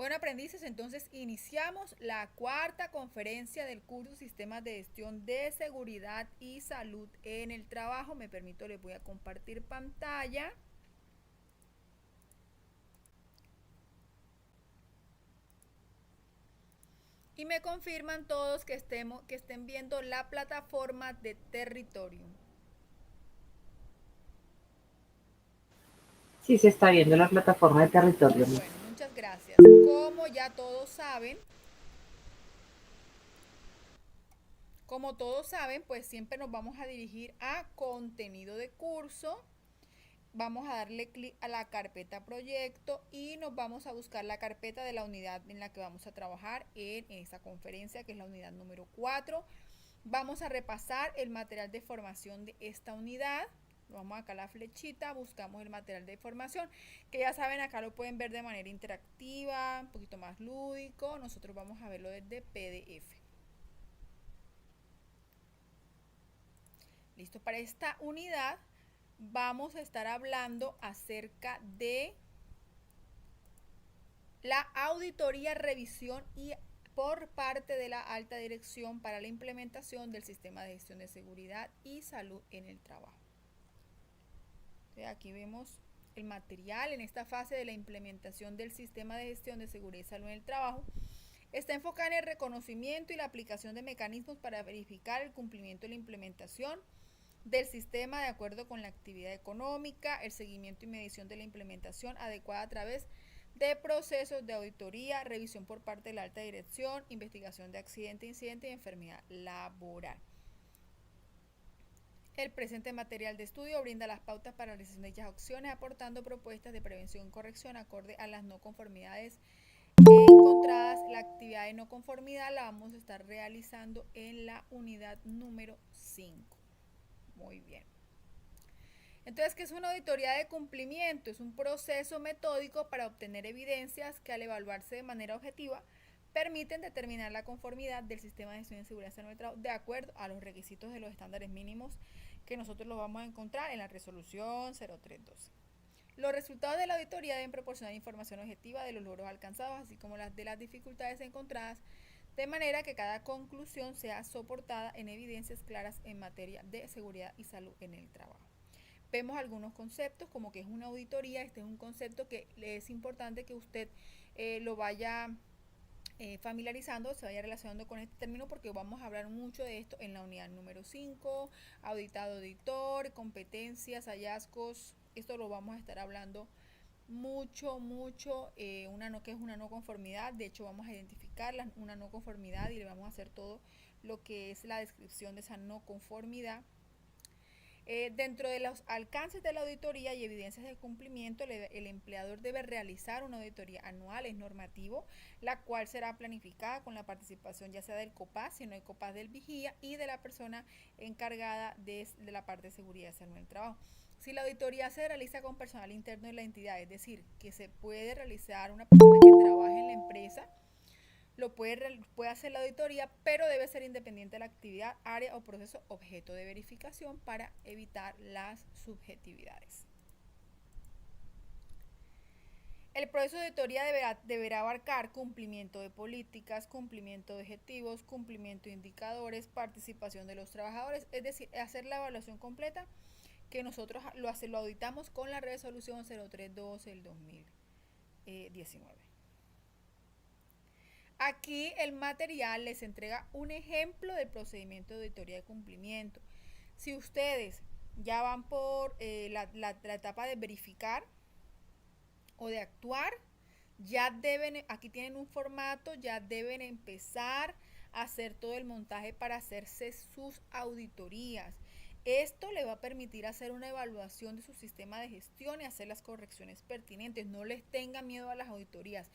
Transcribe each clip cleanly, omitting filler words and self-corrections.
Bueno, aprendices, entonces iniciamos la cuarta conferencia del curso Sistemas de Gestión de Seguridad y Salud en el Trabajo. Me permito, les voy a compartir pantalla. Y me confirman todos que estén viendo la plataforma de territorio. Sí, se está viendo la plataforma de territorio. Bueno, muchas gracias. Como todos saben, pues siempre nos vamos a dirigir a contenido de curso. Vamos a darle clic a la carpeta proyecto y nos vamos a buscar la carpeta de la unidad en la que vamos a trabajar en esta conferencia, que es la unidad número 4. Vamos a repasar el material de formación de esta unidad. Vamos acá a la flechita, buscamos el material de formación, que ya saben, acá lo pueden ver de manera interactiva, un poquito más lúdico. Nosotros vamos a verlo desde PDF. Listo, para esta unidad vamos a estar hablando acerca de la auditoría, revisión y por parte de la alta dirección para la implementación del sistema de gestión de seguridad y salud en el trabajo. Entonces, aquí vemos el material en esta fase de la implementación del sistema de gestión de seguridad y salud en el trabajo. Está enfocada en el reconocimiento y la aplicación de mecanismos para verificar el cumplimiento y la implementación del sistema de acuerdo con la actividad económica, el seguimiento y medición de la implementación adecuada a través de procesos de auditoría, revisión por parte de la alta dirección, investigación de accidente, incidente y enfermedad laboral. El presente material de estudio brinda las pautas para la realización de dichas acciones, aportando propuestas de prevención y corrección acorde a las no conformidades encontradas. La actividad de no conformidad la vamos a estar realizando en la unidad número 5. Muy bien. Entonces, ¿qué es una auditoría de cumplimiento? Es un proceso metódico para obtener evidencias que al evaluarse de manera objetiva permiten determinar la conformidad del sistema de gestión de seguridad y salud del trabajo de acuerdo a los requisitos de los estándares mínimos que nosotros los vamos a encontrar en la resolución 0312. Los resultados de la auditoría deben proporcionar información objetiva de los logros alcanzados, así como las de las dificultades encontradas, de manera que cada conclusión sea soportada en evidencias claras en materia de seguridad y salud en el trabajo. Vemos algunos conceptos como que es una auditoría. Este es un concepto que es importante que usted lo vaya familiarizando, se vaya relacionando con este término, porque vamos a hablar mucho de esto en la unidad número 5, auditado auditor, competencias, hallazgos. Esto lo vamos a estar hablando mucho, que es una no conformidad. De hecho, vamos a identificar una no conformidad y le vamos a hacer todo lo que es la descripción de esa no conformidad. Dentro de los alcances de la auditoría y evidencias de cumplimiento, el empleador debe realizar una auditoría anual, es normativo, la cual será planificada con la participación ya sea del COPAS, si no hay COPAS, del vigía y de la persona encargada de la parte de seguridad y salud en el trabajo. Si la auditoría se realiza con personal interno de la entidad, es decir, que se puede realizar una persona que trabaje en la empresa, puede hacer la auditoría, pero debe ser independiente de la actividad, área o proceso objeto de verificación para evitar las subjetividades. El proceso de auditoría deberá abarcar cumplimiento de políticas, cumplimiento de objetivos, cumplimiento de indicadores, participación de los trabajadores, es decir, hacer la evaluación completa que nosotros lo auditamos con la resolución 0312 del 2019. Aquí el material les entrega un ejemplo del procedimiento de auditoría de cumplimiento. Si ustedes ya van por la etapa de verificar o de actuar, ya deben, aquí tienen un formato, ya deben empezar a hacer todo el montaje para hacerse sus auditorías. Esto le va a permitir hacer una evaluación de su sistema de gestión y hacer las correcciones pertinentes. No les tengan miedo a las auditorías.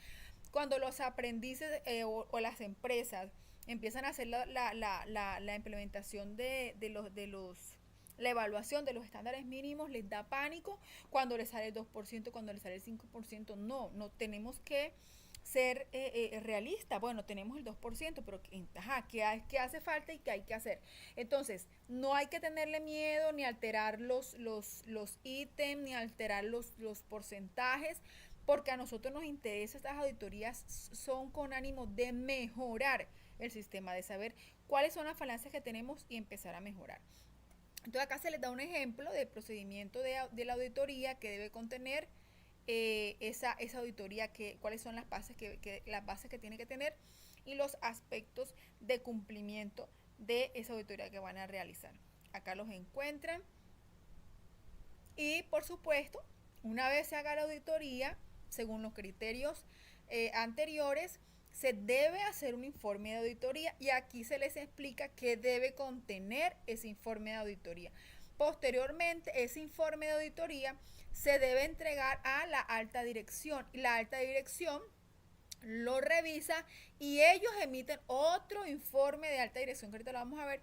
Cuando los aprendices o las empresas empiezan a hacer la implementación la evaluación de los estándares mínimos, les da pánico cuando les sale el 2%, cuando les sale el 5%. No tenemos que ser realistas. Bueno, tenemos el 2%, pero ¿qué hace falta y qué hay que hacer? Entonces, no hay que tenerle miedo ni alterar los ítems, ni alterar los porcentajes, porque a nosotros nos interesa, estas auditorías son con ánimo de mejorar el sistema, de saber cuáles son las falencias que tenemos y empezar a mejorar. Entonces acá se les da un ejemplo del procedimiento de la auditoría que debe contener esa auditoría, cuáles son las bases que tiene que tener y los aspectos de cumplimiento de esa auditoría que van a realizar. Acá los encuentran y por supuesto, una vez se haga la auditoría, según los criterios anteriores, se debe hacer un informe de auditoría y aquí se les explica qué debe contener ese informe de auditoría. Posteriormente, ese informe de auditoría se debe entregar a la alta dirección y la alta dirección lo revisa y ellos emiten otro informe de alta dirección que ahorita lo vamos a ver.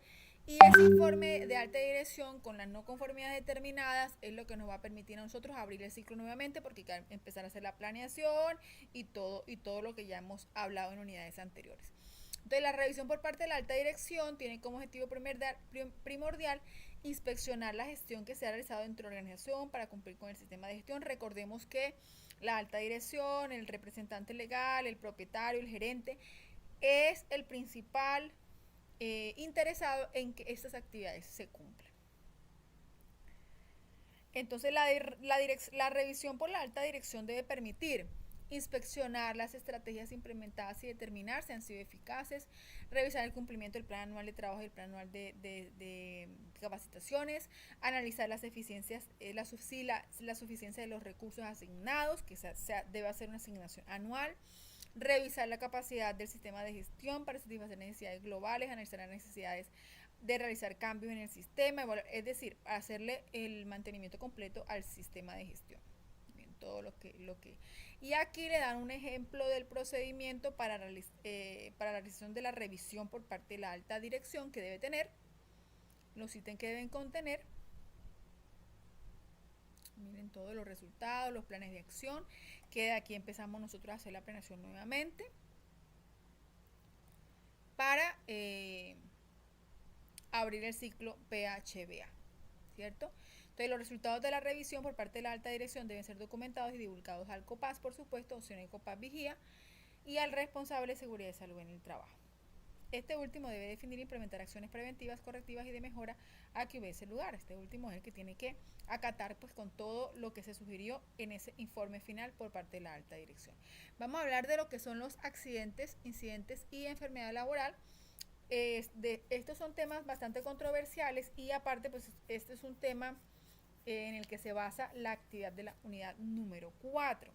Y ese informe de alta dirección con las no conformidades determinadas es lo que nos va a permitir a nosotros abrir el ciclo nuevamente, porque hay que empezar a hacer la planeación y todo lo que ya hemos hablado en unidades anteriores. Entonces, la revisión por parte de la alta dirección tiene como objetivo primordial inspeccionar la gestión que se ha realizado dentro de la organización para cumplir con el sistema de gestión. Recordemos que la alta dirección, el representante legal, el propietario, el gerente, es el principal interesado en que estas actividades se cumplan. Entonces la revisión por la alta dirección debe permitir inspeccionar las estrategias implementadas y determinar si han sido eficaces, revisar el cumplimiento del plan anual de trabajo y el plan anual de capacitaciones, analizar las eficiencias, la suficiencia de los recursos asignados, que debe hacer una asignación anual, revisar la capacidad del sistema de gestión para satisfacer necesidades globales, analizar las necesidades de realizar cambios en el sistema, es decir, hacerle el mantenimiento completo al sistema de gestión. Bien, todo lo que y aquí le dan un ejemplo del procedimiento para la realización de la revisión por parte de la alta dirección que debe tener, los ítems que deben contener. Miren todos los resultados, los planes de acción, que de aquí empezamos nosotros a hacer la planeación nuevamente para abrir el ciclo PHBA, ¿cierto? Entonces, los resultados de la revisión por parte de la alta dirección deben ser documentados y divulgados al COPAS, por supuesto, opción de COPAS Vigía, y al responsable de seguridad y salud en el trabajo. Este último debe definir e implementar acciones preventivas, correctivas y de mejora a que hubiese lugar. Este último es el que tiene que acatar pues con todo lo que se sugirió en ese informe final por parte de la alta dirección. Vamos a hablar de lo que son los accidentes, incidentes y enfermedad laboral. Estos son temas bastante controversiales y aparte pues este es un tema en el que se basa la actividad de la unidad número 4.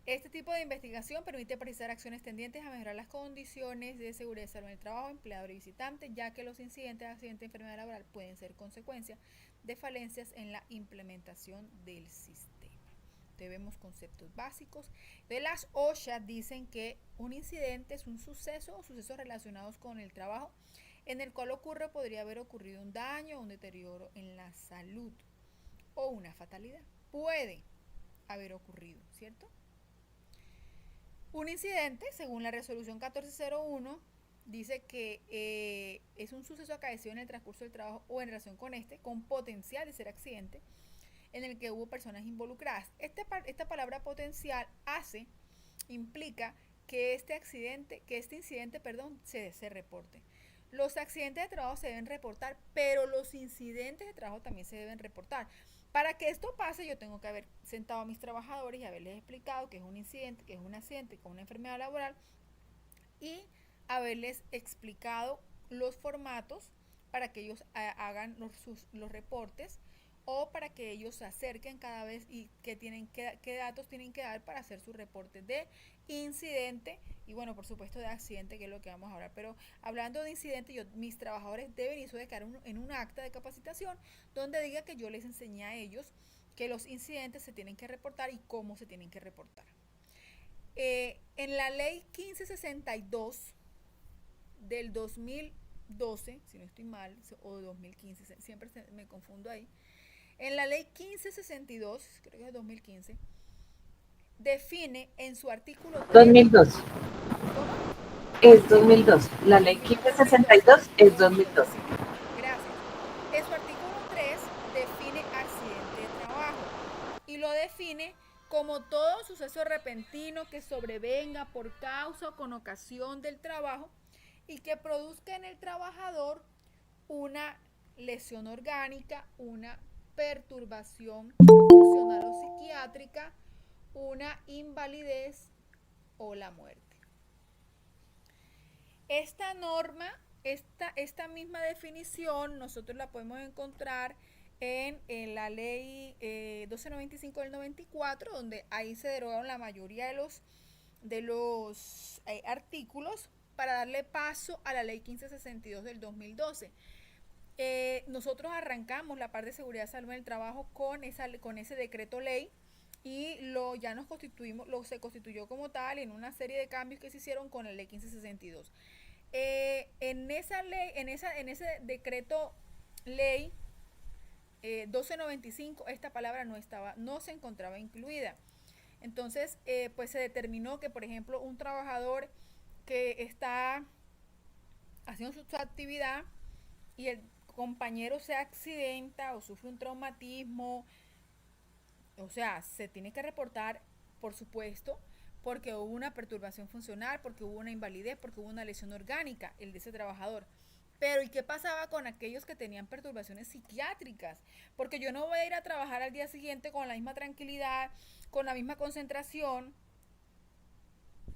Este tipo de investigación permite precisar acciones tendientes a mejorar las condiciones de seguridad y salud en el trabajo, empleador y visitante, ya que los incidentes, accidentes y enfermedad laboral pueden ser consecuencia de falencias en la implementación del sistema. Entonces vemos conceptos básicos. De las OSHA dicen que un incidente es un suceso o sucesos relacionados con el trabajo en el cual podría haber ocurrido un daño o un deterioro en la salud o una fatalidad. Puede haber ocurrido, ¿cierto? Un incidente, según la resolución 1401, dice que es un suceso acaecido en el transcurso del trabajo o en relación con con potencial de ser accidente, en el que hubo personas involucradas. Esta palabra potencial implica que este incidente, se reporte. Los accidentes de trabajo se deben reportar, pero los incidentes de trabajo también se deben reportar. Para que esto pase, yo tengo que haber sentado a mis trabajadores y haberles explicado qué es un incidente, qué es un accidente, qué es una enfermedad laboral y haberles explicado los formatos para que ellos hagan los reportes o para que ellos se acerquen cada vez y qué datos tienen que dar para hacer su reporte de incidente y bueno, por supuesto de accidente, que es lo que vamos a hablar. Pero hablando de incidente, mis trabajadores deben ir en un acta de capacitación donde diga que yo les enseñé a ellos que los incidentes se tienen que reportar y cómo se tienen que reportar. En la ley 1562 del 2012, si no estoy mal, o 2015, siempre me confundo ahí. En la ley 1562, creo que es 2015, define en su artículo 3, 2002. ¿cómo? Es 2002. La ley 1562 es 2002. Sí, gracias. En su artículo 3 define accidente de trabajo y lo define como todo suceso repentino que sobrevenga por causa o con ocasión del trabajo y que produzca en el trabajador una lesión orgánica, una perturbación funcional o psiquiátrica, una invalidez o la muerte. Esta norma, esta misma definición, nosotros la podemos encontrar en la ley 1295 del 94, donde ahí se derogaron la mayoría de los artículos para darle paso a la ley 1562 del 2012. Nosotros arrancamos la parte de seguridad y salud en el trabajo con ese decreto ley y ya nos constituimos, se constituyó como tal en una serie de cambios que se hicieron con la ley 1562. En esa ley, en ese decreto ley 1295, esta palabra no se encontraba incluida. Entonces, pues se determinó que, por ejemplo, un trabajador que está haciendo su actividad y el compañero se accidenta o sufre un traumatismo, o sea, se tiene que reportar, por supuesto, porque hubo una perturbación funcional, porque hubo una invalidez, porque hubo una lesión orgánica, el de ese trabajador. Pero ¿y qué pasaba con aquellos que tenían perturbaciones psiquiátricas? Porque yo no voy a ir a trabajar al día siguiente con la misma tranquilidad, con la misma concentración,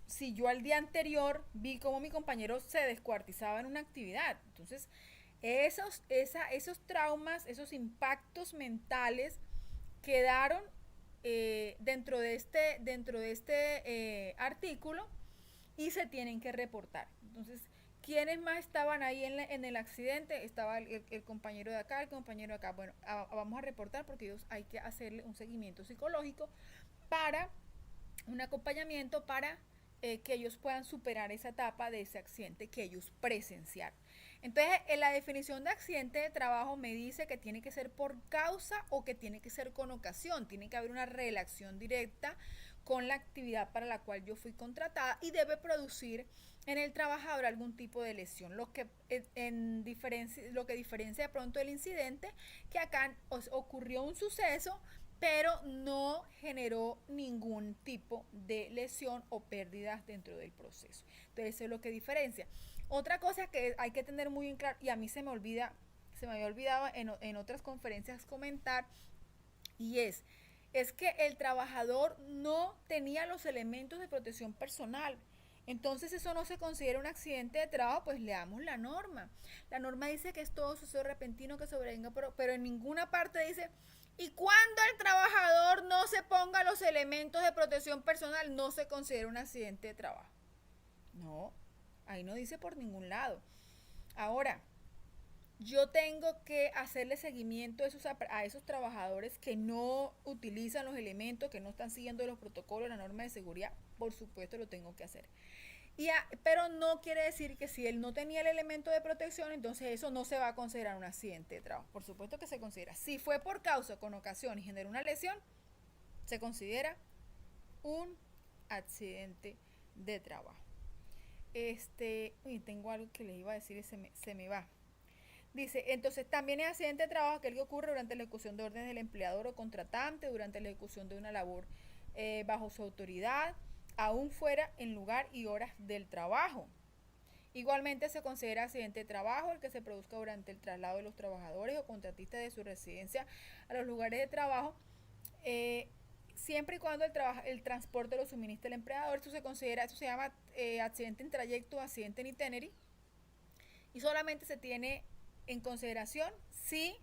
si yo al día anterior vi cómo mi compañero se descuartizaba en una actividad. Entonces, esos traumas, esos impactos mentales quedaron dentro de este artículo y se tienen que reportar. Entonces, ¿quiénes más estaban ahí en el accidente? Estaba el compañero de acá, el compañero de acá. Bueno, vamos a reportar porque ellos hay que hacerle un seguimiento psicológico para un acompañamiento para que ellos puedan superar esa etapa de ese accidente que ellos presenciaron. Entonces, en la definición de accidente de trabajo me dice que tiene que ser por causa o que tiene que ser con ocasión. Tiene que haber una relación directa con la actividad para la cual yo fui contratada y debe producir en el trabajador algún tipo de lesión. Lo que diferencia de pronto el incidente, que acá ocurrió un suceso, pero no generó ningún tipo de lesión o pérdidas dentro del proceso. Entonces, eso es lo que diferencia. Otra cosa que hay que tener muy en claro, y a mí se me había olvidado en otras conferencias comentar, y es que el trabajador no tenía los elementos de protección personal. Entonces eso no se considera un accidente de trabajo, pues leamos la norma. La norma dice que es todo suceso repentino que sobrevenga, pero en ninguna parte dice, y cuando el trabajador no se ponga los elementos de protección personal, no se considera un accidente de trabajo. No, ahí no dice por ningún lado. Ahora, yo tengo que hacerle seguimiento a esos trabajadores que no utilizan los elementos, que no están siguiendo los protocolos, la norma de seguridad, por supuesto lo tengo que hacer. Pero no quiere decir que si él no tenía el elemento de protección, entonces eso no se va a considerar un accidente de trabajo. Por supuesto que se considera. Si fue por causa, con ocasión y generó una lesión, se considera un accidente de trabajo. Tengo algo que les iba a decir y se me va. Dice, entonces también es accidente de trabajo aquel que ocurre durante la ejecución de órdenes del empleador o contratante, durante la ejecución de una labor bajo su autoridad, aún fuera en lugar y horas del trabajo. Igualmente se considera accidente de trabajo el que se produzca durante el traslado de los trabajadores o contratistas de su residencia a los lugares de trabajo, siempre y cuando el transporte lo suministre el empleador. Esto se llama accidente en trayecto o accidente en itinerario, y solamente se tiene en consideración si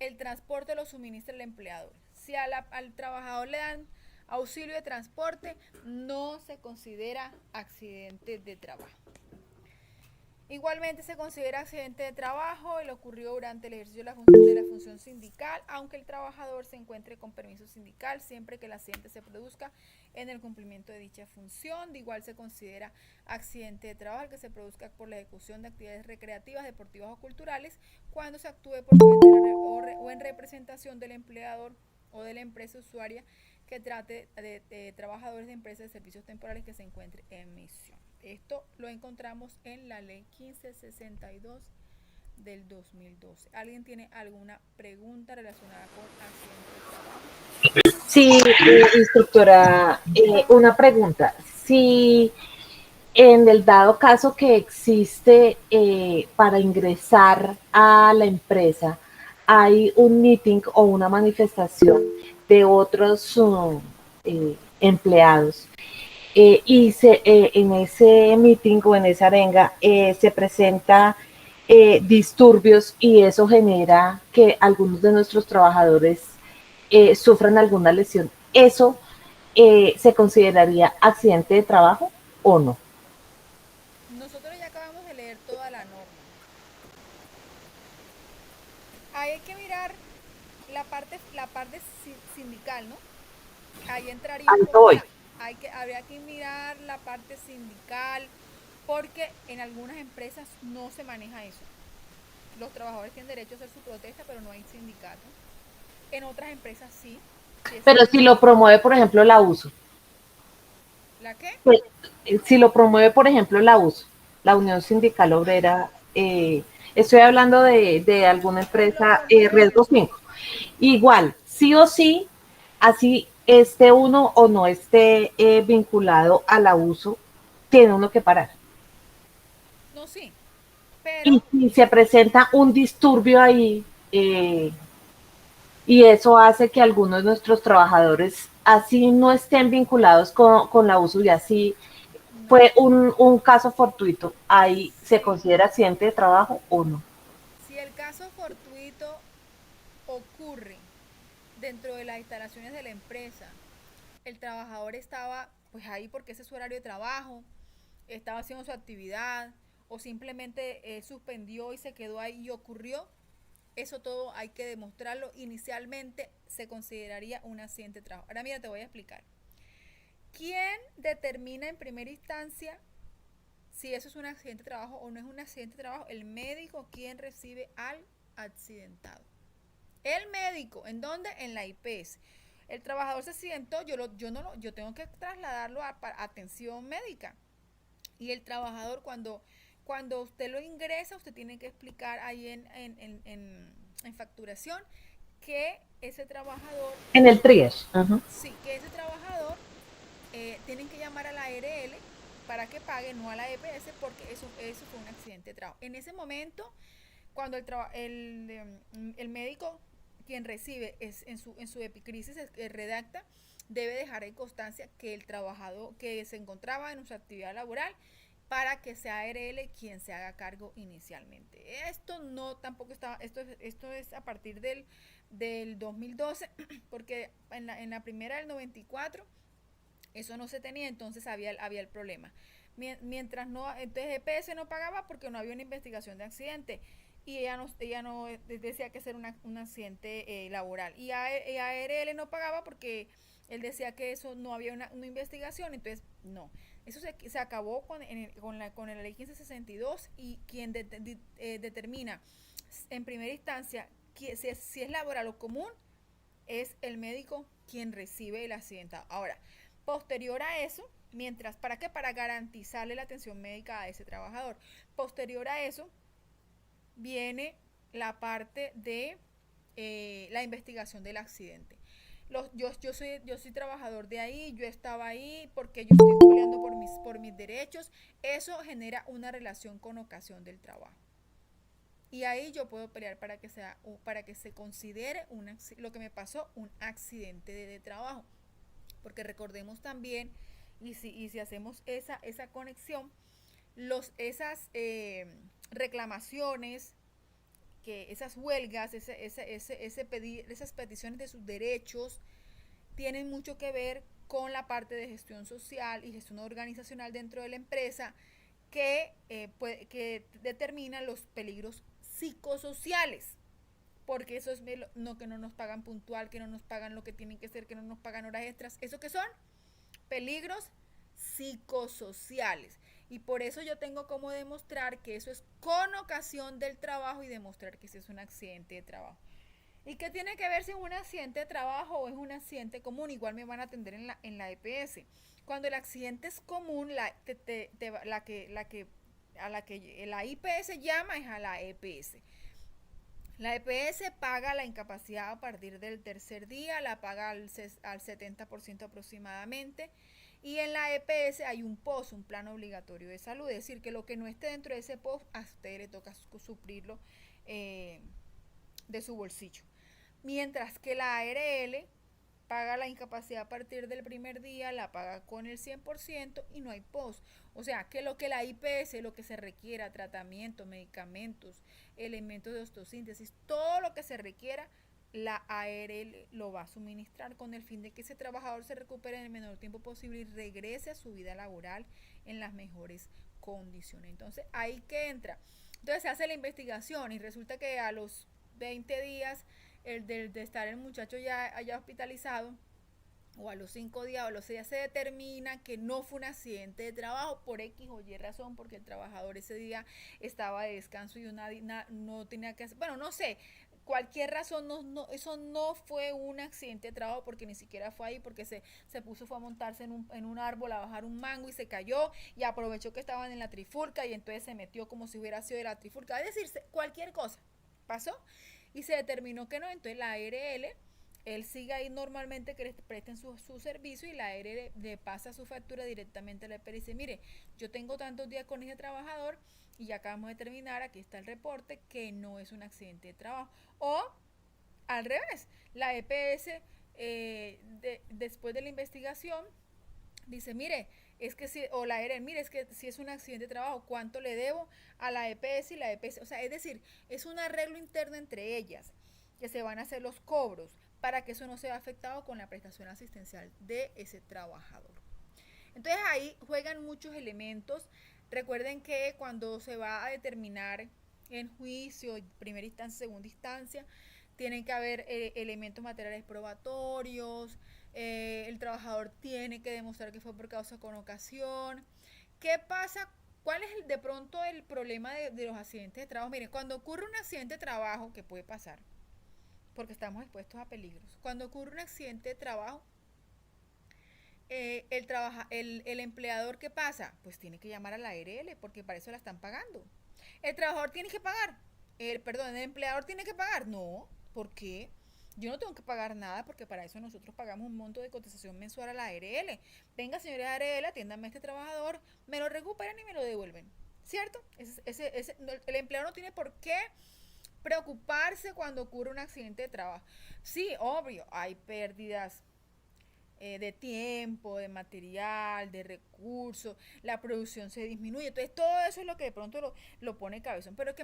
el transporte lo suministra el empleador. Si al trabajador le dan auxilio de transporte, no se considera accidente de trabajo. Igualmente se considera accidente de trabajo el ocurrido durante el ejercicio de la función sindical, aunque el trabajador se encuentre con permiso sindical, siempre que el accidente se produzca en el cumplimiento de dicha función. De igual se considera accidente de trabajo el que se produzca por la ejecución de actividades recreativas, deportivas o culturales, cuando se actúe por cuenta o en representación del empleador o de la empresa usuaria que trate de trabajadores de empresas de servicios temporales que se encuentre en misión. Esto lo encontramos en la ley 1562 del 2012. ¿Alguien tiene alguna pregunta relacionada con accidente de trabajo? Sí, instructora, una pregunta. Si en el dado caso que existe para ingresar a la empresa, hay un meeting o una manifestación de otros empleados en ese meeting o en esa arenga se presenta disturbios y eso genera que algunos de nuestros trabajadores sufran alguna lesión. ¿Eso se consideraría accidente de trabajo o no? Nosotros ya acabamos de leer toda la norma. Ahí hay que mirar la parte sindical, ¿no? Ahí entraría un Ahí poco voy. habría que mirar la parte sindical, porque en algunas empresas no se maneja eso. Los trabajadores tienen derecho a hacer su protesta, pero no hay sindicato. En otras empresas sí, sí Pero existe el si lo sindicato. promueve, por ejemplo, la uso. ¿La qué? Pues, si lo promueve, por ejemplo, la uso, la Unión Sindical Obrera, estoy hablando de alguna Lo empresa, promueve. riesgo 5. Igual, sí o sí, así esté uno o no esté vinculado al abuso, tiene uno que parar. No, sí, pero Y si se presenta un disturbio ahí, y eso hace que algunos de nuestros trabajadores así no estén vinculados con la uso y así no. fue un caso fortuito, ahí se Sí. considera accidente de trabajo o no. Si el caso fortuito ocurre dentro de las instalaciones de la empresa, el trabajador estaba pues ahí porque ese es su horario de trabajo, estaba haciendo su actividad o simplemente suspendió y se quedó ahí y ocurrió, eso todo hay que demostrarlo. Inicialmente se consideraría un accidente de trabajo. Ahora mira, te voy a explicar. ¿Quién determina en primera instancia si eso es un accidente de trabajo o no es un accidente de trabajo? El médico quien recibe al accidentado. El médico, ¿en dónde? En la IPS. El trabajador se accidentó, yo tengo que trasladarlo a atención médica. Y el trabajador, cuando usted lo ingresa, usted tiene que explicar ahí en facturación que ese trabajador, En el trigger. Uh-huh. sí, que ese trabajador tienen que llamar a la ARL para que pague, no a la EPS, porque eso fue un accidente de trabajo. En ese momento, cuando el médico quien recibe en su epicrisis redacta, debe dejar en constancia que el trabajador que se encontraba en su actividad laboral para que sea ARL quien se haga cargo inicialmente. Esto no tampoco estaba, esto es a partir del 2012, porque en la primera del 94 eso no se tenía, entonces había el problema. Mientras no, entonces EPS no pagaba porque no había una investigación de accidente y ella no decía que era un accidente laboral. Y ARL no pagaba porque él decía que eso no había una investigación, entonces no. Eso se acabó con la ley 1562 y quien determina en primera instancia si es laboral o común es el médico quien recibe el accidente. Ahora, posterior a eso, ¿para qué? Para garantizarle la atención médica a ese trabajador. Posterior a eso, viene la parte de la investigación del accidente. Yo soy trabajador de ahí, yo estaba ahí porque yo estoy peleando por mis derechos. Eso genera una relación con ocasión del trabajo. Y ahí yo puedo pelear para que se considere lo que me pasó un accidente de trabajo. Porque recordemos también, y si hacemos esa conexión, esas reclamaciones, esas huelgas, esas peticiones de sus derechos, tienen mucho que ver con la parte de gestión social y gestión organizacional dentro de la empresa que determina los peligros psicosociales, porque eso es que no nos pagan puntual, que no nos pagan lo que tienen que ser, que no nos pagan horas extras. ¿Eso qué son? Peligros psicosociales. Y por eso yo tengo como demostrar que eso es con ocasión del trabajo y demostrar que ese es un accidente de trabajo. ¿Y qué tiene que ver si es un accidente de trabajo o es un accidente común? Igual me van a atender en la EPS. Cuando el accidente es común, la que a la que la IPS llama es a la EPS. La EPS paga la incapacidad a partir del tercer día, la paga al 70% aproximadamente. Y en la EPS hay un POS, un plan obligatorio de salud. Es decir, que lo que no esté dentro de ese POS, a usted le toca suplirlo eh, de su bolsillo. Mientras que la ARL paga la incapacidad a partir del primer día, la paga con el 100% y no hay post. O sea, que lo que la IPS, lo que se requiera, tratamiento, medicamentos, elementos de osteosíntesis, todo lo que se requiera, la ARL lo va a suministrar con el fin de que ese trabajador se recupere en el menor tiempo posible y regrese a su vida laboral en las mejores condiciones. Entonces, ahí que entra. Entonces se hace la investigación y resulta que a los 20 días de estar el muchacho ya haya hospitalizado, o a los 5 días o a los 6 días se determina que no fue un accidente de trabajo por X o Y razón, porque el trabajador ese día estaba de descanso y no tenía que hacer, bueno, no sé, cualquier razón, eso no fue un accidente de trabajo porque ni siquiera fue ahí, porque se puso, fue a montarse en un árbol a bajar un mango y se cayó y aprovechó que estaban en la trifulca y entonces se metió como si hubiera sido de la trifulca, es decir, cualquier cosa pasó y se determinó que no, entonces la ARL él sigue ahí normalmente que le presten su servicio y la ARL le pasa su factura directamente a la EPS y dice, mire, yo tengo tantos días con ese trabajador y ya acabamos de terminar, aquí está el reporte, que no es un accidente de trabajo. O al revés, la EPS después de la investigación dice, mire, es que si, o la ARL, mire, es que si es un accidente de trabajo, ¿cuánto le debo a la EPS y la EPS? O sea, es decir, es un arreglo interno entre ellas que se van a hacer los cobros para que eso no sea afectado con la prestación asistencial de ese trabajador. Entonces ahí juegan muchos elementos. Recuerden que cuando se va a determinar en juicio, primera instancia, segunda instancia, tienen que haber elementos materiales probatorios, el trabajador tiene que demostrar que fue por causa con ocasión. ¿Qué pasa? ¿Cuál es de pronto el problema de los accidentes de trabajo? Miren, cuando ocurre un accidente de trabajo, que puede pasar, porque estamos expuestos a peligros. Cuando ocurre un accidente de trabajo, el empleador, ¿qué pasa? Pues tiene que llamar a la ARL porque para eso la están pagando. El trabajador tiene que pagar. El empleador tiene que pagar. No, ¿por qué? Yo no tengo que pagar nada porque para eso nosotros pagamos un monto de cotización mensual a la ARL. Venga, señores ARL, atiéndame a este trabajador, me lo recuperan y me lo devuelven. ¿Cierto? El empleador no tiene por qué preocuparse cuando ocurre un accidente de trabajo. Sí, obvio, hay pérdidas de tiempo, de material, de recursos, la producción se disminuye. Entonces todo eso es lo que de pronto lo pone cabezón. Pero que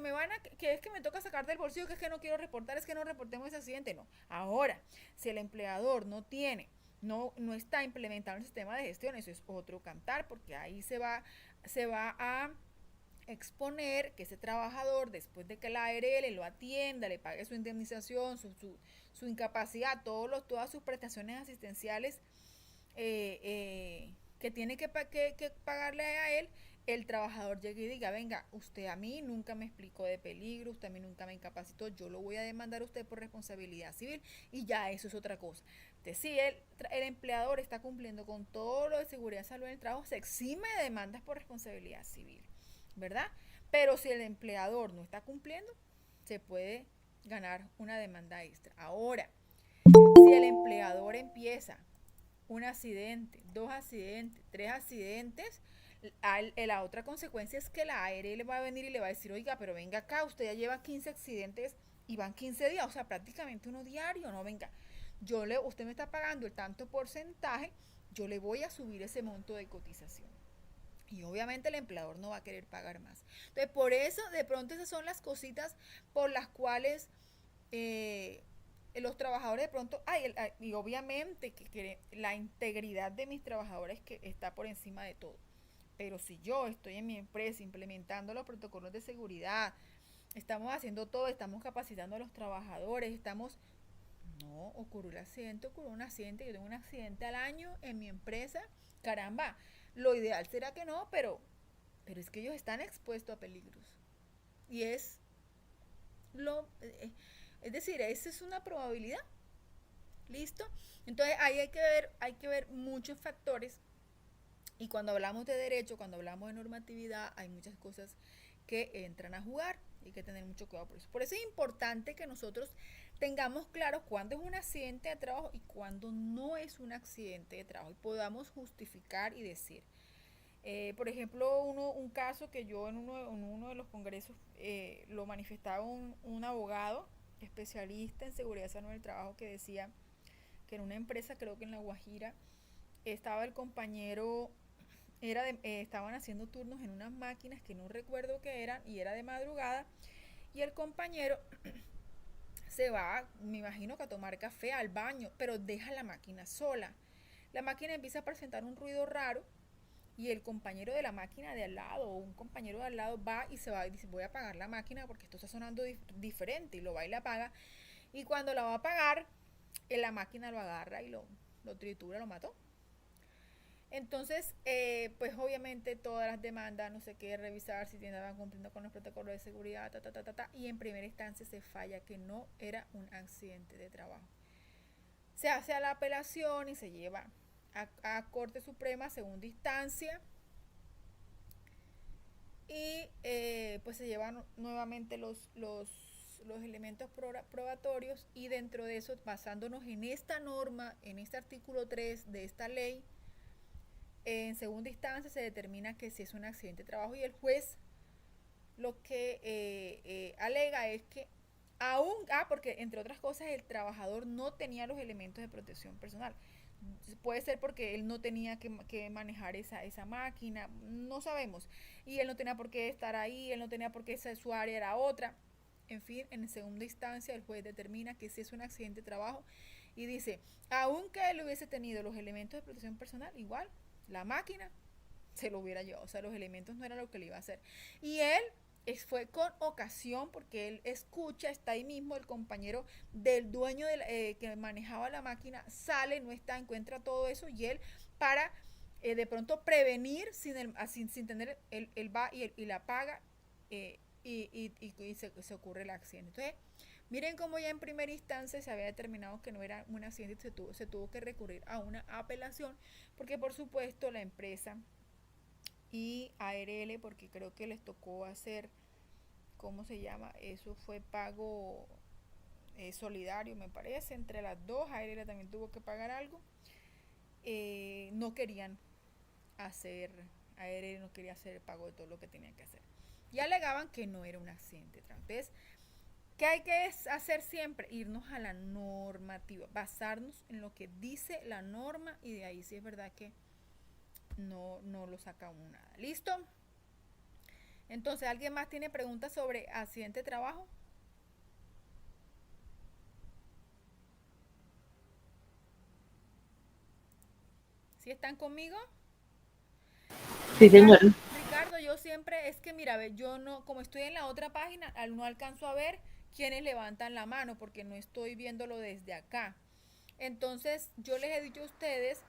es que me toca sacar del bolsillo, que es que no quiero reportar, es que no reportemos ese accidente. No. Ahora, si el empleador no está implementando el sistema de gestión, eso es otro cantar, porque ahí se va a exponer que ese trabajador, después de que la ARL lo atienda, le pague su indemnización, su incapacidad, todas sus prestaciones asistenciales que tiene que pagarle a él, el trabajador llegue y diga, venga, usted a mí nunca me explicó de peligro, usted a mí nunca me incapacitó, yo lo voy a demandar a usted por responsabilidad civil y ya eso es otra cosa. Entonces, si el empleador está cumpliendo con todo lo de seguridad y salud en el trabajo, se exime de demandas por responsabilidad civil, ¿verdad? Pero si el empleador no está cumpliendo, se puede ganar una demanda extra. Ahora, si el empleador empieza un accidente, 2 accidentes, 3 accidentes, la otra consecuencia es que la ARL va a venir y le va a decir, oiga, pero venga acá, usted ya lleva 15 accidentes y van 15 días, o sea, prácticamente uno diario, no, venga, usted me está pagando el tanto porcentaje, yo le voy a subir ese monto de cotización. Y obviamente el empleador no va a querer pagar más. Entonces, por eso, de pronto, esas son las cositas por las cuales los trabajadores de pronto, y obviamente que la integridad de mis trabajadores que está por encima de todo. Pero si yo estoy en mi empresa implementando los protocolos de seguridad, estamos haciendo todo, estamos capacitando a los trabajadores, no, ocurrió un accidente, yo tengo un accidente al año en mi empresa, caramba, lo ideal será que no, pero es que ellos están expuestos a peligros. Y es decir, esa es una probabilidad. ¿Listo? Entonces ahí hay que ver muchos factores Y cuando hablamos de derecho, cuando hablamos de normatividad, hay muchas cosas que entran a jugar y hay que tener mucho cuidado por eso. Por eso es importante que nosotros tengamos claro cuándo es un accidente de trabajo y cuándo no es un accidente de trabajo y podamos justificar y decir. Por ejemplo, un caso que yo en uno de los congresos lo manifestaba un abogado especialista en seguridad salud del trabajo que decía que en una empresa, creo que en La Guajira, estaba el compañero, estaban haciendo turnos en unas máquinas que no recuerdo qué eran y era de madrugada y el compañero se va, me imagino que a tomar café al baño, pero deja la máquina sola. La máquina empieza a presentar un ruido raro y el compañero de la máquina de al lado o un compañero de al lado va y se va y dice voy a apagar la máquina porque esto está sonando diferente y lo va y la apaga y cuando la va a apagar la máquina lo agarra y lo tritura, lo mató. Entonces, pues obviamente todas las demandas, no sé qué, revisar si estaban cumpliendo con los protocolos de seguridad, y en primera instancia se falla que no era un accidente de trabajo. Se hace a la apelación y se lleva a Corte Suprema, segunda instancia, y pues se llevan nuevamente los elementos probatorios y dentro de eso, basándonos en esta norma, en este artículo 3 de esta ley, en segunda instancia se determina que si es un accidente de trabajo y el juez lo que alega es que aún, porque entre otras cosas el trabajador no tenía los elementos de protección personal. Puede ser porque él no tenía que manejar esa máquina, no sabemos. Y él no tenía por qué estar ahí, él no tenía por qué su área era otra. En fin, en segunda instancia el juez determina que si es un accidente de trabajo y dice, aunque él hubiese tenido los elementos de protección personal, igual, la máquina se lo hubiera llevado. O sea, los elementos no eran lo que le iba a hacer. Y él fue con ocasión porque él escucha, está ahí mismo el compañero del dueño que manejaba la máquina, sale, no está, encuentra todo eso y él para de pronto prevenir sin tener, él va y la apaga y se ocurre el accidente. Entonces, miren cómo ya en primera instancia se había determinado que no era un accidente y se tuvo que recurrir a una apelación porque por supuesto la empresa y ARL, porque creo que les tocó hacer, ¿cómo se llama? Eso fue pago solidario, me parece, entre las dos. ARL también tuvo que pagar algo. No querían hacer, ARL no quería hacer el pago de todo lo que tenían que hacer. Y alegaban que no era un accidente. Entonces, ¿qué hay que hacer siempre? Irnos a la normativa, basarnos en lo que dice la norma y de ahí sí es verdad que no lo saca uno nada. ¿Listo? Entonces, ¿alguien más tiene preguntas sobre accidente de trabajo? ¿Sí están conmigo? Sí, señor. Ricardo, yo siempre, es que mira, yo no, como estoy en la otra página, no alcanzo a ver quiénes levantan la mano porque no estoy viéndolo desde acá. Entonces, yo les he dicho a ustedes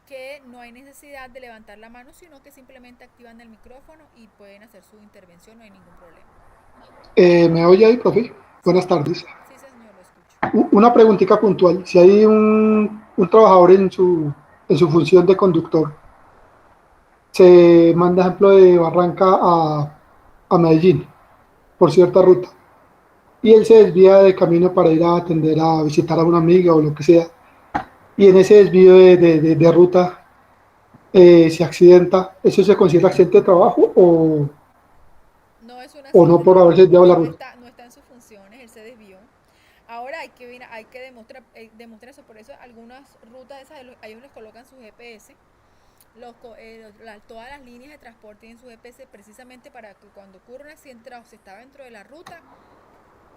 que no hay necesidad de levantar la mano, sino que simplemente activan el micrófono y pueden hacer su intervención, no hay ningún problema. ¿Me oye ahí, profe? Sí, Buenas tardes. sí señor, lo escucho. Una preguntita puntual. Si hay un trabajador en su función de conductor, se manda ejemplo de Barranca a Medellín por cierta ruta y él se desvía de camino para ir a atender a visitar a una amiga o lo que sea y en ese desvío de ruta se accidenta, ¿eso se considera accidente de trabajo No es un o no accidente de por trabajo haberse desviado porque la ruta? no está en sus funciones, él se desvió. Ahora hay que demostrar eso, por eso algunas rutas esas, ellos les colocan su GPS, todas las líneas de transporte tienen su GPS precisamente para que cuando ocurra un accidente o si está dentro de la ruta,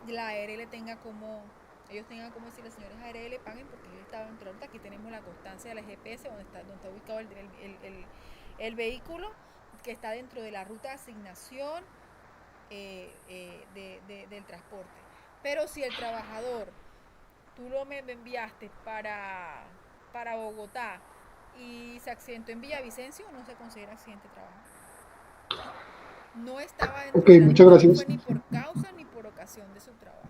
la ARL tenga como, ellos tengan como decir, los señores ARL paguen porque ellos estaban dentro de la ruta, aquí tenemos la constancia de la GPS donde está ubicado el vehículo que está dentro de la ruta de asignación del transporte. Pero si el trabajador, tú me enviaste para Bogotá y se accidentó en Villavicencio, no se considera accidente de trabajo. No estaba dentro Ok, de la muchas ruta, no fue gracias. ni por causa ni por ocasión de su trabajo.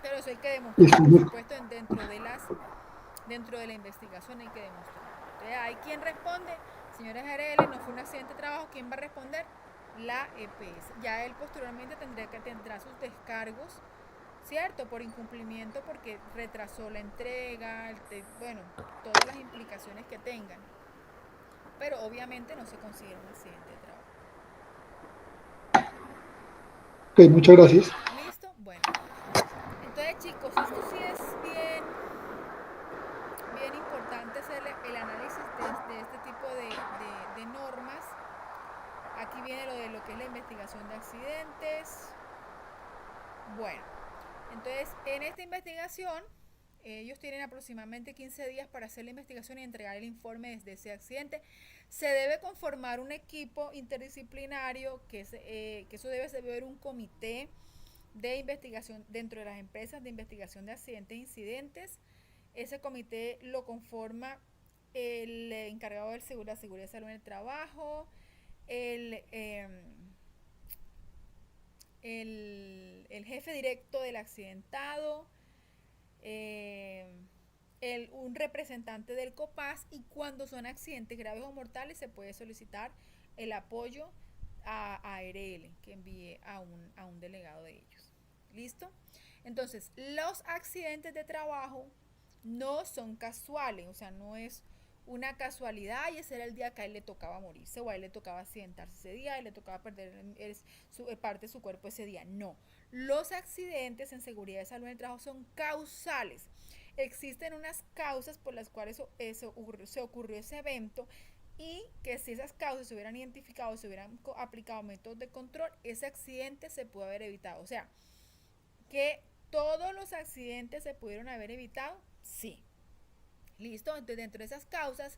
Pero eso hay que demostrarlo, por supuesto, dentro de la investigación hay que demostrarlo. Entonces, hay quien responde, señora Jarele, no fue un accidente de trabajo, ¿quién va a responder? La EPS. Ya él posteriormente tendrá sus descargos, ¿cierto? Por incumplimiento, porque retrasó la entrega, bueno, todas las implicaciones que tengan. Pero obviamente no se considera un accidente de trabajo. Ok, muchas gracias. ¿Listo? Bueno. Entonces, chicos, esto sí es bien importante hacer el análisis de este tipo de normas. Aquí viene lo que es la investigación de accidentes. Bueno, entonces en esta investigación ellos tienen aproximadamente 15 días para hacer la investigación y entregar el informe desde ese accidente. Se debe conformar un equipo interdisciplinario, que eso debe ser un comité de investigación dentro de las empresas de investigación de accidentes e incidentes. Ese comité lo conforma el encargado de la seguridad y salud en el trabajo, el, eh, el jefe directo del accidentado, eh, un representante del COPAS, y cuando son accidentes graves o mortales se puede solicitar el apoyo a ARL, que envíe a un delegado de ellos. ¿Listo? Entonces, los accidentes de trabajo no son casuales, o sea, no es una casualidad y ese era el día que a él le tocaba morirse o a él le tocaba accidentarse ese día, a él le tocaba perder parte de su cuerpo ese día. No, los accidentes en seguridad de salud en el trabajo son causales. Existen unas causas por las cuales se ocurrió ese evento, y que si esas causas se hubieran identificado, se hubieran aplicado métodos de control, ese accidente se pudo haber evitado. O sea, que todos los accidentes se pudieron haber evitado, sí. Listo, entonces dentro de esas causas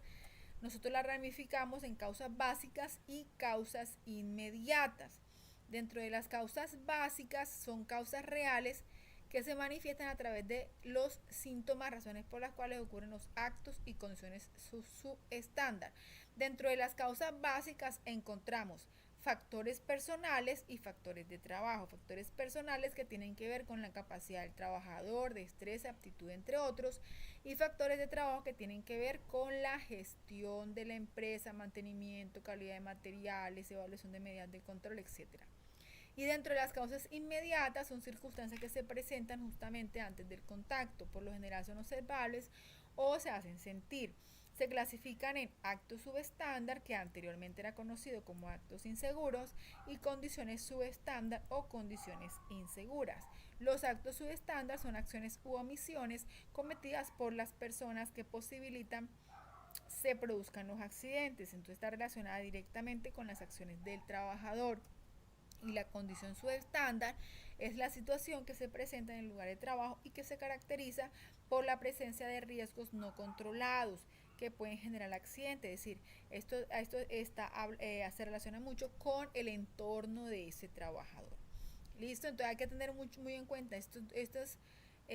nosotros las ramificamos en causas básicas y causas inmediatas. Dentro de las causas básicas son causas reales que se manifiestan a través de los síntomas, razones por las cuales ocurren los actos y condiciones subestándar. Dentro de las causas básicas encontramos factores personales y factores de trabajo. Factores personales que tienen que ver con la capacidad del trabajador, destreza, aptitud, entre otros, y factores de trabajo que tienen que ver con la gestión de la empresa, mantenimiento, calidad de materiales, evaluación de medidas de control, etc. Y dentro de las causas inmediatas son circunstancias que se presentan justamente antes del contacto, por lo general son observables o se hacen sentir. Se clasifican en actos subestándar, que anteriormente era conocido como actos inseguros, y condiciones subestándar o condiciones inseguras. Los actos subestándar son acciones u omisiones cometidas por las personas que posibilitan se produzcan los accidentes. Entonces está relacionada directamente con las acciones del trabajador. Y la condición subestándar es la situación que se presenta en el lugar de trabajo y que se caracteriza por la presencia de riesgos no controlados que pueden generar accidentes. Es decir, se relaciona mucho con el entorno de ese trabajador. ¿Listo? Entonces hay que tener muy en cuenta estas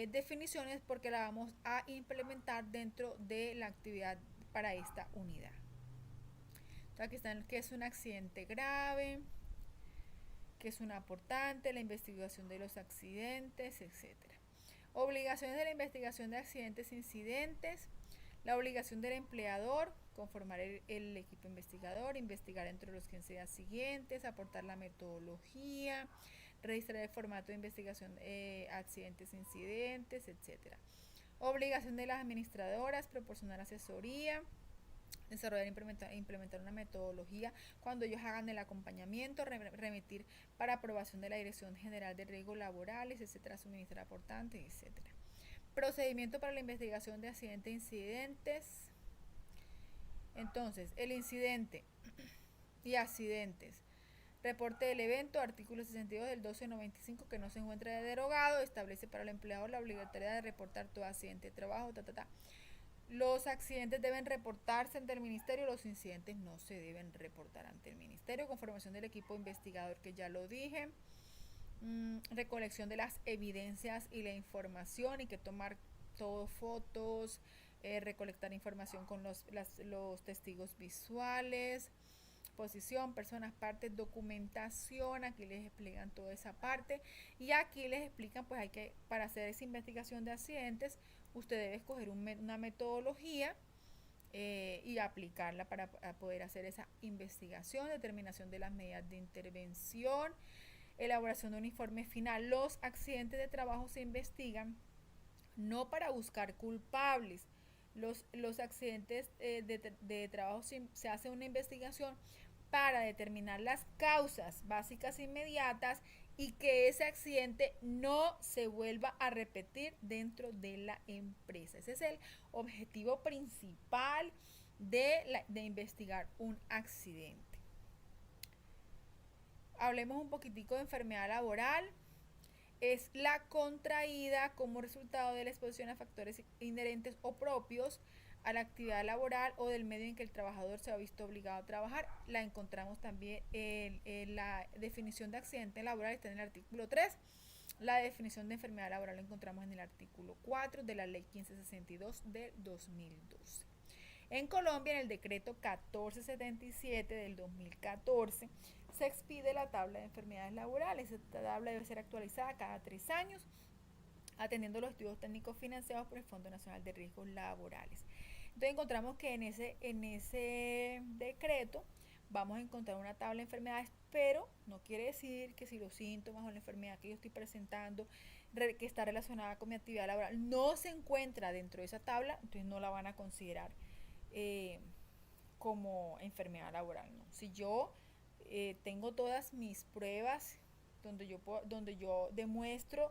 definiciones, porque las vamos a implementar dentro de la actividad para esta unidad. Entonces aquí están qué es un accidente grave, que es un aportante, la investigación de los accidentes, etc. Obligaciones de la investigación de accidentes e incidentes. La obligación del empleador, conformar el equipo investigador, investigar entre los 15 días siguientes, aportar la metodología, registrar el formato de investigación accidentes e incidentes, etc. Obligación de las administradoras, proporcionar asesoría, desarrollar e implementar una metodología cuando ellos hagan el acompañamiento, remitir para aprobación de la Dirección General de Riesgos Laborales, etcétera, suministrar aportantes, etcétera. Procedimiento para la investigación de accidentes e incidentes. Entonces, el incidente y accidentes. Reporte del evento, artículo 62 del 1295, que no se encuentra derogado, establece para el empleador la obligatoriedad de reportar todo accidente de trabajo, Los accidentes deben reportarse ante el ministerio, los incidentes no se deben reportar ante el ministerio. Conformación del equipo investigador, que ya lo dije. Recolección de las evidencias y la información, y que tomar todo fotos, recolectar información con los testigos visuales, posición, personas, partes, documentación. Aquí les explican toda esa parte, y aquí les explican pues para hacer esa investigación de accidentes usted debe escoger una metodología y aplicarla para poder hacer esa investigación, determinación de las medidas de intervención, elaboración de un informe final. Los accidentes de trabajo se investigan no para buscar culpables. Los accidentes de trabajo se hace una investigación para determinar las causas básicas inmediatas y que ese accidente no se vuelva a repetir dentro de la empresa. Ese es el objetivo principal de investigar un accidente. Hablemos un poquitico de enfermedad laboral. Es la contraída como resultado de la exposición a factores inherentes o propios a la actividad laboral o del medio en que el trabajador se ha visto obligado a trabajar. La encontramos también en la definición de accidente laboral, está en el artículo 3. La definición de enfermedad laboral la encontramos en el artículo 4 de la ley 1562 del 2012. En Colombia, en el decreto 1477 del 2014, se expide la tabla de enfermedades laborales. Esta tabla debe ser actualizada cada 3 años, atendiendo los estudios técnicos financiados por el Fondo Nacional de Riesgos Laborales. Entonces encontramos que en ese decreto vamos a encontrar una tabla de enfermedades, pero no quiere decir que si los síntomas o la enfermedad que yo estoy presentando que está relacionada con mi actividad laboral no se encuentra dentro de esa tabla, entonces no la van a considerar como enfermedad laboral, ¿no? Si yo tengo todas mis pruebas donde yo demuestro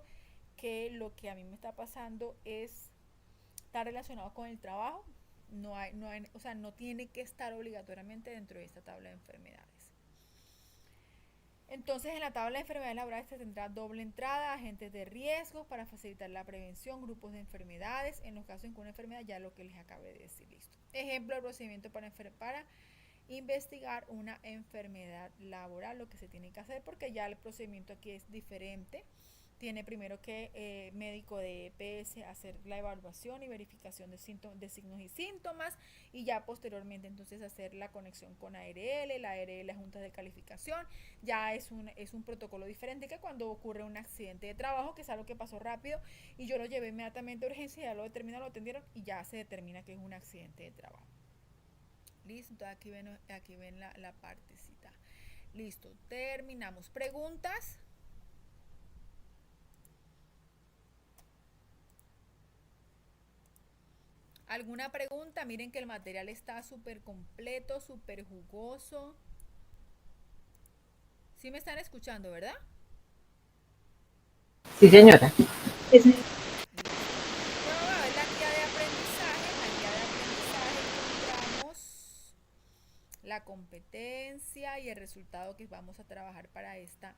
que lo que a mí me está pasando está relacionado con el trabajo, no tiene que estar obligatoriamente dentro de esta tabla de enfermedades. Entonces, en la tabla de enfermedades laborales se tendrá doble entrada, agentes de riesgo para facilitar la prevención, grupos de enfermedades, en los casos en que una enfermedad, ya lo que les acabé de decir, listo. Ejemplo del procedimiento para investigar una enfermedad laboral, lo que se tiene que hacer, porque ya el procedimiento aquí es diferente. Tiene primero que médico de EPS hacer la evaluación y verificación de signos y síntomas, y ya posteriormente entonces hacer la conexión con ARL, la ARL Junta de Calificación. Ya es un protocolo diferente que cuando ocurre un accidente de trabajo, que es algo que pasó rápido y yo lo llevé inmediatamente a urgencia, ya lo determinaron, lo atendieron y ya se determina que es un accidente de trabajo. Listo, entonces aquí ven la partecita. Listo, terminamos. ¿Preguntas? ¿Alguna pregunta? Miren que el material está súper completo, súper jugoso. ¿Sí me están escuchando, verdad? Sí, señora. Bueno, vamos a ver la guía de aprendizaje. En la guía de aprendizaje encontramos la competencia y el resultado que vamos a trabajar para esta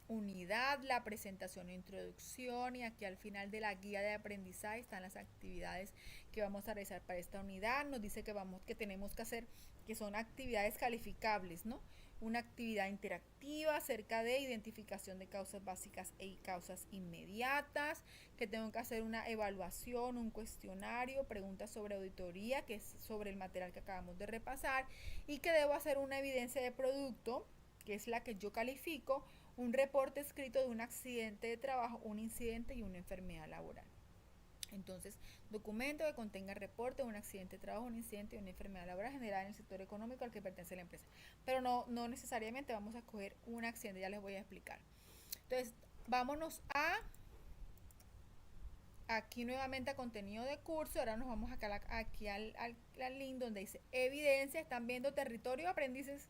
unidad, la presentación e introducción, y aquí al final de la guía de aprendizaje están las actividades que vamos a realizar para esta unidad. Nos dice que tenemos que hacer, que son actividades calificables, ¿no? Una actividad interactiva acerca de identificación de causas básicas y causas inmediatas, que tengo que hacer una evaluación, un cuestionario, preguntas sobre auditoría, que es sobre el material que acabamos de repasar, y que debo hacer una evidencia de producto, que es la que yo califico, un reporte escrito de un accidente de trabajo, un incidente y una enfermedad laboral. Entonces, documento que contenga reporte de un accidente de trabajo, un incidente y una enfermedad laboral generada en el sector económico al que pertenece la empresa. Pero no necesariamente vamos a coger un accidente, ya les voy a explicar. Entonces, vámonos aquí nuevamente a contenido de curso. Ahora nos vamos aquí al link donde dice evidencia. ¿Están viendo territorio, aprendices?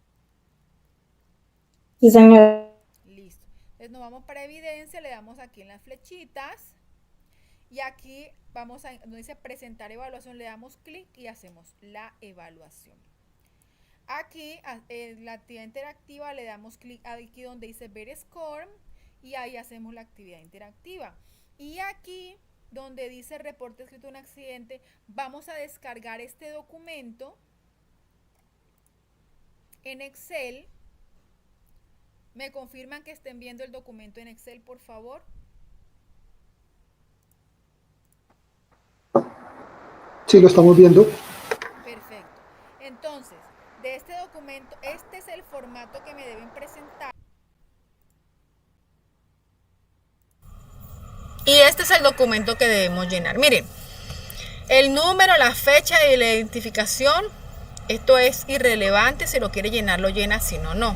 Sí, señora. Listo. Entonces nos vamos para evidencia, le damos aquí en las flechitas y aquí vamos a, donde dice presentar evaluación, le damos clic y hacemos la evaluación. Aquí en la actividad interactiva le damos clic aquí donde dice ver score y ahí hacemos la actividad interactiva. Y aquí donde dice reporte escrito de un accidente, vamos a descargar este documento en Excel. ¿Me confirman que estén viendo el documento en Excel, por favor? Sí, lo estamos viendo. Perfecto. Entonces, de este documento, este es el formato que me deben presentar. Y este es el documento que debemos llenar. Miren, El número, la fecha y la identificación, esto es irrelevante, si lo quiere llenar lo llena, si no, no.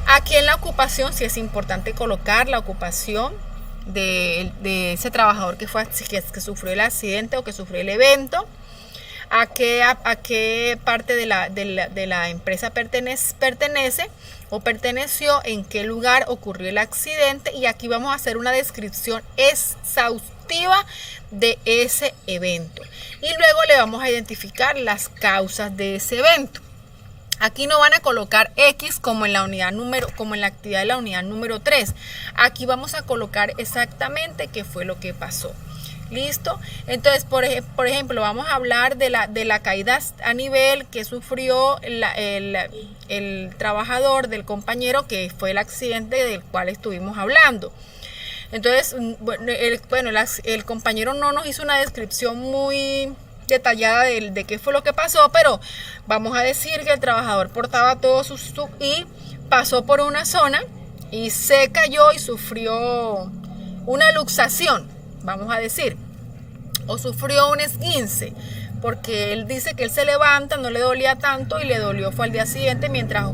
Aquí en la ocupación sí es importante colocar la ocupación de ese trabajador que sufrió el accidente o que sufrió el evento, a qué parte de la empresa pertenece o perteneció, en qué lugar ocurrió el accidente, y aquí vamos a hacer una descripción exhaustiva de ese evento y luego le vamos a identificar las causas de ese evento. Aquí no van a colocar X como en la actividad de la unidad número 3. Aquí vamos a colocar exactamente qué fue lo que pasó. ¿Listo? Entonces, por ejemplo, vamos a hablar de la caída a nivel que sufrió el trabajador del compañero, que fue el accidente del cual estuvimos hablando. Entonces, el compañero no nos hizo una descripción muy detallada de qué fue lo que pasó, pero vamos a decir que el trabajador portaba todo y pasó por una zona y se cayó y sufrió una luxación, vamos a decir, o sufrió un esguince, porque él dice que él se levanta, no le dolía tanto y le dolió fue al día siguiente mientras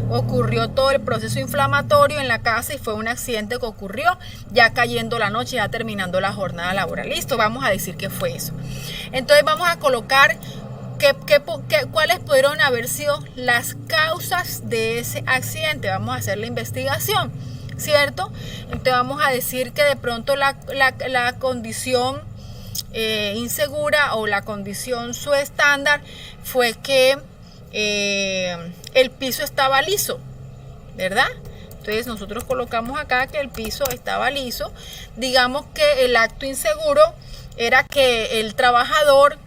ocurrió todo el proceso inflamatorio en la casa, y fue un accidente que ocurrió ya cayendo la noche, ya terminando la jornada laboral. Listo, vamos a decir que fue eso. Entonces vamos a colocar cuáles pudieron haber sido las causas de ese accidente. Vamos a hacer la investigación, ¿cierto? Entonces vamos a decir que de pronto la condición insegura o la condición subestándar fue que el piso estaba liso, ¿verdad? Entonces nosotros colocamos acá que el piso estaba liso. Digamos que el acto inseguro era que el trabajador,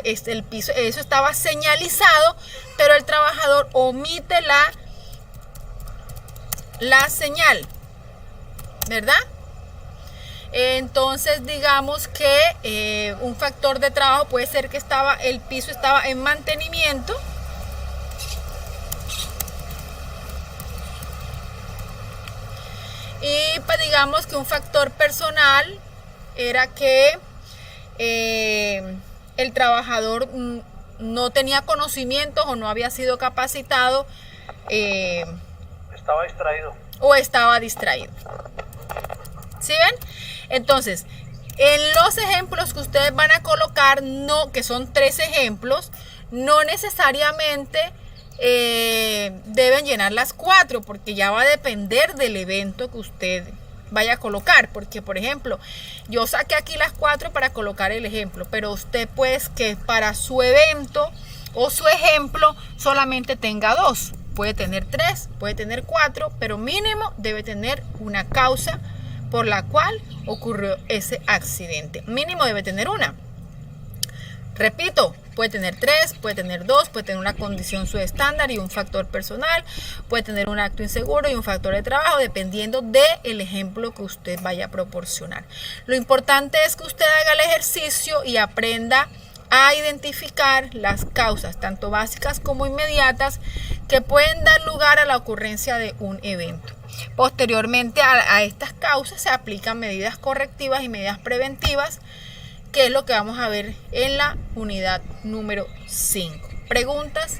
el piso, eso estaba señalizado, pero el trabajador omite la señal, ¿verdad? Entonces digamos que un factor de trabajo puede ser que el piso estaba en mantenimiento, y pues digamos que un factor personal era que el trabajador no tenía conocimientos o no había sido capacitado, estaba distraído o estaba distraído. ¿Sí ven? Entonces, en los ejemplos que ustedes van a colocar, que son 3 ejemplos, no necesariamente deben llenar las 4, porque ya va a depender del evento que usted vaya a colocar. Porque, por ejemplo, yo saqué aquí las 4 para colocar el ejemplo, pero usted pues que para su evento o su ejemplo solamente tenga 2. Puede tener 3, puede tener 4, pero mínimo debe tener una causa por la cual ocurrió ese accidente. Mínimo debe tener una. Repito, puede tener 3, puede tener 2, puede tener una condición subestándar y un factor personal, puede tener un acto inseguro y un factor de trabajo, dependiendo del ejemplo que usted vaya a proporcionar. Lo importante es que usted haga el ejercicio y aprenda a identificar las causas, tanto básicas como inmediatas, que pueden dar lugar a la ocurrencia de un evento. Posteriormente a estas causas se aplican medidas correctivas y medidas preventivas, que es lo que vamos a ver en la unidad número 5. ¿Preguntas?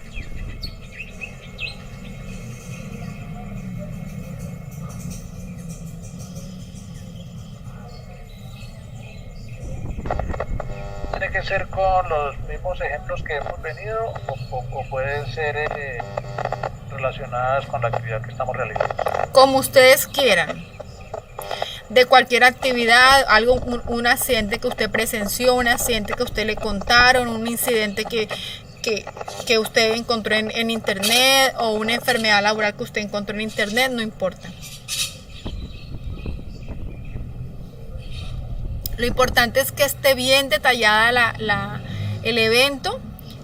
¿Tiene que ser con los mismos ejemplos que hemos venido o pueden ser relacionadas con la actividad que estamos realizando? Como ustedes quieran. De cualquier actividad, un accidente que usted presenció, un accidente que usted le contaron, un incidente que usted encontró en internet, o una enfermedad laboral que usted encontró en internet, no importa. Lo importante es que esté bien detallada el evento,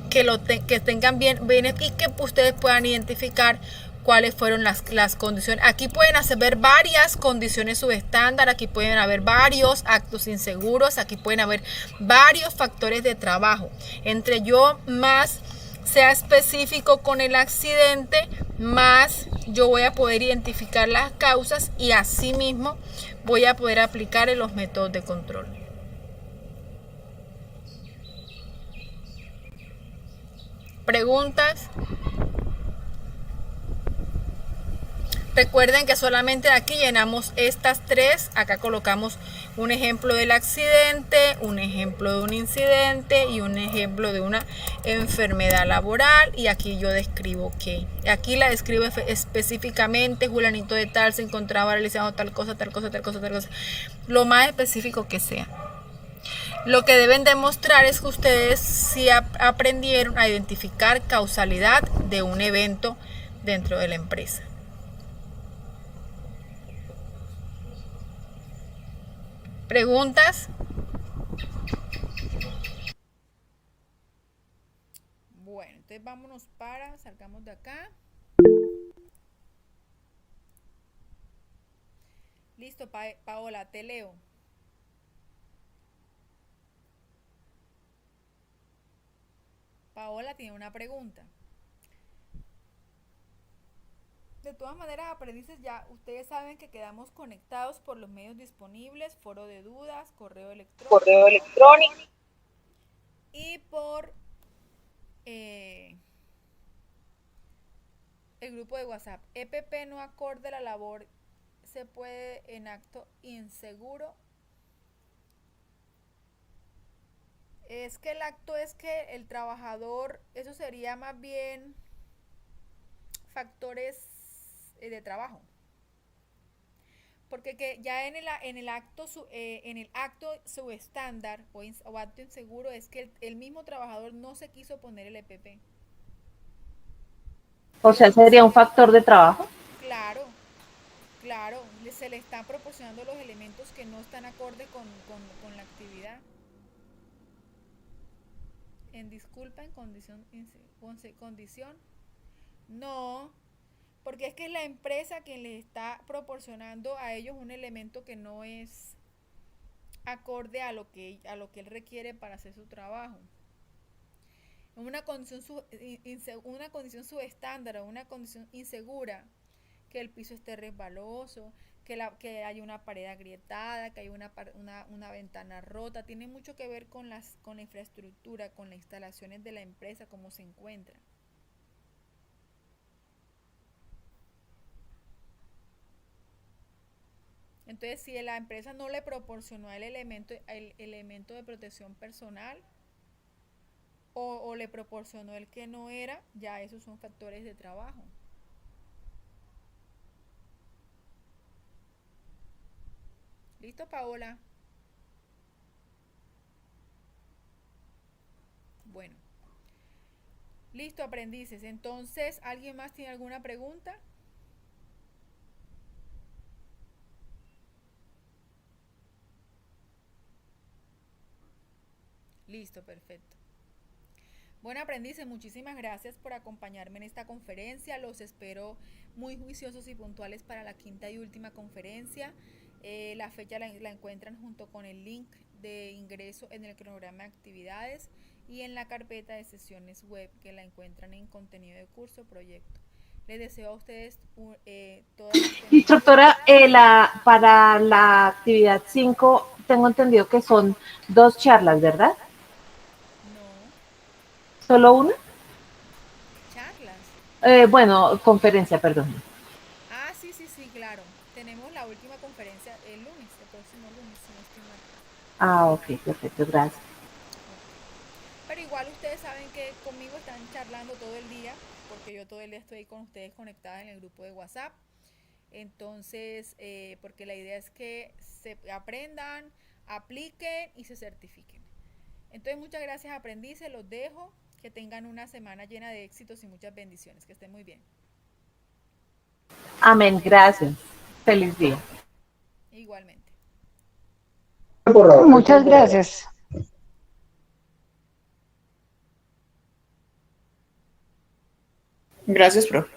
que tengan bien y que ustedes puedan identificar cuáles fueron las condiciones. Aquí pueden ver varias condiciones subestándar, aquí pueden haber varios actos inseguros, aquí pueden haber varios factores de trabajo. Entre yo más sea específico con el accidente, más yo voy a poder identificar las causas y asimismo voy a poder aplicar en los métodos de control. ¿Preguntas? Recuerden que solamente aquí llenamos estas tres. Acá colocamos un ejemplo del accidente, un ejemplo de un incidente y un ejemplo de una enfermedad laboral. Y aquí yo describo qué. Aquí la describo específicamente. Fulanito de tal se encontraba realizando tal cosa, tal cosa, tal cosa, tal cosa. Lo más específico que sea. Lo que deben demostrar es que ustedes sí aprendieron a identificar causalidad de un evento dentro de la empresa. ¿Preguntas? Bueno, entonces vámonos salgamos de acá. Listo, Paola, te leo. Paola tiene una pregunta. De todas maneras, aprendices, ya ustedes saben que quedamos conectados por los medios disponibles, foro de dudas, correo electrónico y por el grupo de WhatsApp. EPP no acorde a la labor se puede en acto inseguro. Es que el acto es que el trabajador, eso sería más bien factores de trabajo, porque que ya en el acto subestándar o acto inseguro es que el mismo trabajador no se quiso poner el EPP. O sea, sería un factor de trabajo. Claro, se le están proporcionando los elementos que no están acordes con la actividad. En disculpa, en condición, no, porque es que es la empresa quien les está proporcionando a ellos un elemento que no es acorde a lo que él requiere para hacer su trabajo. Una condición subestándar o una condición insegura, que el piso esté resbaloso, que haya una pared agrietada, que haya una ventana rota, tiene mucho que ver con la infraestructura, con las instalaciones de la empresa, cómo se encuentra. Entonces, si la empresa no le proporcionó el elemento de protección personal o le proporcionó el que no era, ya esos son factores de trabajo. ¿Listo, Paola? Bueno. Listo, aprendices. Entonces, ¿alguien más tiene alguna pregunta? Listo, perfecto. Bueno, aprendices, muchísimas gracias por acompañarme en esta conferencia. Los espero muy juiciosos y puntuales para la quinta y última conferencia. La fecha la encuentran junto con el link de ingreso en el cronograma de actividades y en la carpeta de sesiones web que la encuentran en contenido de curso proyecto. Les deseo a ustedes todas las Instructora, para la actividad 5 tengo entendido que son 2 charlas, ¿verdad? No. ¿Solo una? Charlas. Bueno, conferencia, perdón. Ah, sí, claro. Tenemos la última conferencia el próximo lunes, si no estoy mal. Ah, ok, perfecto, gracias. Okay. Pero igual ustedes saben que conmigo están charlando todo el día, porque yo todo el día estoy con ustedes conectada en el grupo de WhatsApp. Entonces, porque la idea es que se aprendan, apliquen y se certifiquen. Entonces, muchas gracias, aprendices, los dejo. Que tengan una semana llena de éxitos y muchas bendiciones. Que estén muy bien. Amén, gracias. Feliz día. Igualmente. Muchas gracias. Gracias, profe.